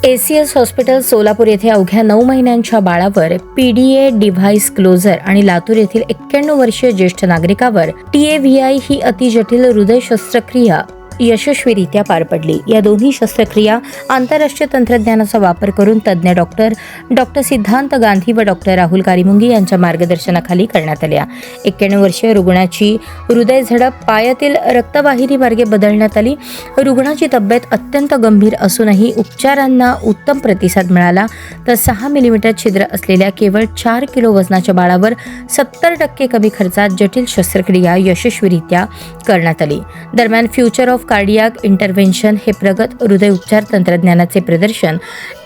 ACS hospital Solapur येथे अवघ्या 9 महिन्यांच्या बाळावर PDA डिव्हाइस क्लोजर आणि लातूर येथील 91 वर्षीय ज्येष्ठ नागरिकावर TAVI ही अतिजटिल हृदय शस्त्रक्रिया यशस्वीरित्या पार पडली। या दोन्ही शस्त्रक्रिया आंतरराष्ट्रीय तंत्रज्ञानाचा वापर करून तज्ञ डॉक्टर सिद्धांत गांधी व डॉक्टर राहुल कारिमुंगी यांच्या मार्गदर्शनाखाली करण्यात आल्या। 91 वर्षीय रुग्णाची हृदय झडप पायातील रक्तवाहिनी मार्गे बदलण्यात आली। रुग्णाची तब्येत अत्यंत गंभीर असूनही उपचारांना उत्तम प्रतिसाद मिळाला, तर 6 मिलीमीटर छिद्र असलेल्या केवळ 4 किलो वजनाच्या बाळावर 70% कमी खर्चात जटिल शस्त्रक्रिया यशस्वीरित्या करण्यात आली। दरम्यान फ्युचर ऑफ कार्डियाक इंटरव्हेन्शन हे प्रगत हृदय उपचार तंत्रज्ञानाचे प्रदर्शन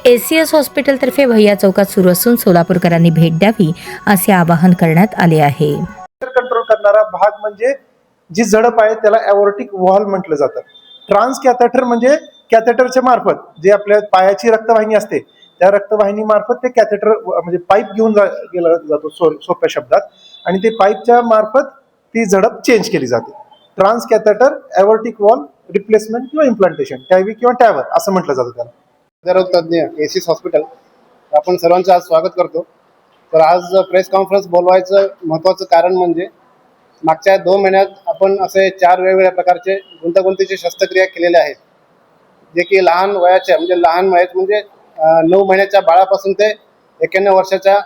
ACS हॉस्पिटलतर्फे भैया चौकात सुरू असून सोलापूरकरांनी भेट द्यावी असे आवाहन करण्यात आले आहे। कंट्रोल करणारा भाग म्हणजे जी झडप आहे त्याला एओर्टिक वॉल म्हटलं जातं। ट्रान्स कॅथेटर म्हणजे कॅथेटरच्या मार्फत जे आपल्या पायाची रक्तवाहिनी असते त्या रक्तवाहिनी मार्फत ते कॅथेटर म्हणजे पाईप घेऊन गेला जातो सोप्या शब्दात, आणि ते पाईपच्या मार्फत ती झडप चेंज केली जाते। Transcatheter aortic valve replacement किंवा इम्प्लांटेशन, टॅवी किंवा टॅवर असं म्हटलं जातं त्याला। हृदयरोगतज्ञ ACS हॉस्पिटल आपण सर्वांचं आज स्वागत करतो। तर आज प्रेस कॉन्फरन्स बोलवायचं महत्त्वाचं कारण म्हणजे मागच्या 2 महिन्यात आपण असे 4 वेगवेगळ्या प्रकारचे गुंतागुंतीचे शस्त्रक्रिया केलेल्या आहेत, जे की लहान वयाच्या म्हणजे 9 महिन्याच्या बाळापासून ते 91 वर्षाच्या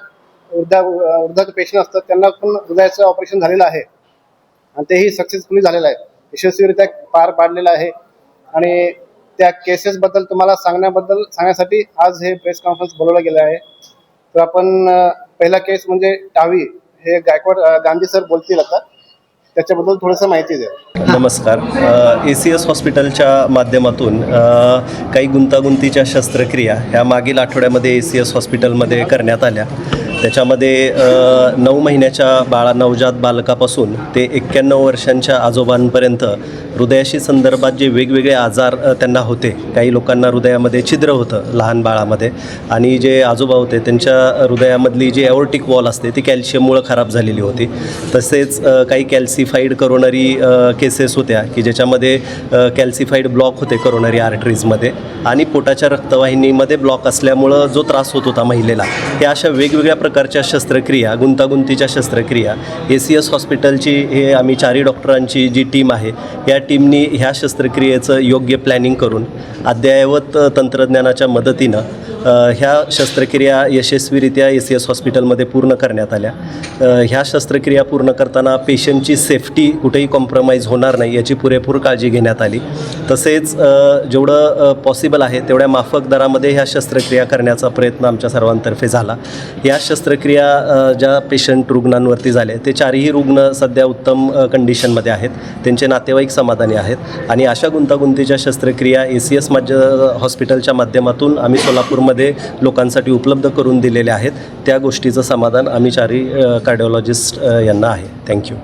वृद्ध पेशंट असतात त्यांना पण हृदयाचं ऑपरेशन झालेलं आहे आणि तेही सक्सेसफुली झालेलं आहे, यशस्वीरित्या पार पाडलेलं आहे। आणि त्या केसेसबद्दल तुम्हाला सांगण्यासाठी आज हे प्रेस कॉन्फरन्स बोलवलं गेलं आहे। तर आपण पहिला केस म्हणजे टावी, हे गायकवाड गांधी सर बोलतील आता, त्याच्याबद्दल थोडंसं माहिती द्या। नमस्कार। ACS हॉस्पिटलच्या माध्यमातून काही गुंतागुंतीच्या शस्त्रक्रिया ह्या मागील आठवड्यामध्ये ACS हॉस्पिटलमध्ये करण्यात आल्या। त्याच्यामध्ये 9 महिन्याच्या नवजात बालकापासून ते 91 वर्षांच्या आजोबांपर्यंत हृदयाशी संदर्भात जे वेगवेगळे आजार त्यांना होते, काही लोकांना हृदयामध्ये छिद्र होतं लहान बाळामध्ये, आणि जे आजोबा होते त्यांच्या हृदयामधली जी एओर्टिक वॉल असते ती कॅल्शियममुळे खराब झालेली होती। तसेच काही कॅल्सिफाईड करोनरी केसेस होत्या की ज्याच्यामध्ये कॅल्सिफाईड ब्लॉक होते करोनरी आर्टरीजमध्ये, आणि पोटाच्या रक्तवाहिनीमध्ये ब्लॉक असल्यामुळं जो त्रास होत होता महिलेला, या अशा वेगवेगळ्या प्रकारच्या शस्त्रक्रिया, गुंतागुंतीच्या शस्त्रक्रिया ACS हॉस्पिटलची हे आम्ही 4 डॉक्टरांची जी टीम आहे या टीमनी ह्या शस्त्रक्रियेचं योग्य प्लॅनिंग करून अद्ययावत तंत्रज्ञानाच्या मदतीनं ह्या शस्त्रक्रिया यशस्वीरित्या ACS हॉस्पिटलमध्ये पूर्ण करण्यात आल्या। ह्या शस्त्रक्रिया पूर्ण करताना पेशंटची सेफ्टी कुठेही कॉम्प्रोमाइज होणार नाही याची पुरेपूर काळजी घेण्यात आली। तसेच जेवढं पॉसिबल आहे तेवढ्या माफक दरामध्ये ह्या शस्त्रक्रिया करण्याचा प्रयत्न आमच्या सर्वांतर्फे झाला। या शस्त्रक्रिया ज्या पेशंट रुग्णांवरती झाले ते 4ही रुग्ण सध्या उत्तम कंडिशनमध्ये आहेत, त्यांचे नातेवाईक समाधानी आहेत, आणि अशा गुंतागुंतीच्या शस्त्रक्रिया ACS हॉस्पिटलच्या माध्यमातून आम्ही सोलापूरमध्ये लोकांसाठी उपलब्ध करून दिलेले आहेत। त्या गोष्टीचं समाधान आम्ही 4ही कार्डिओलॉजिस्ट यांना आहे। थँक्यू।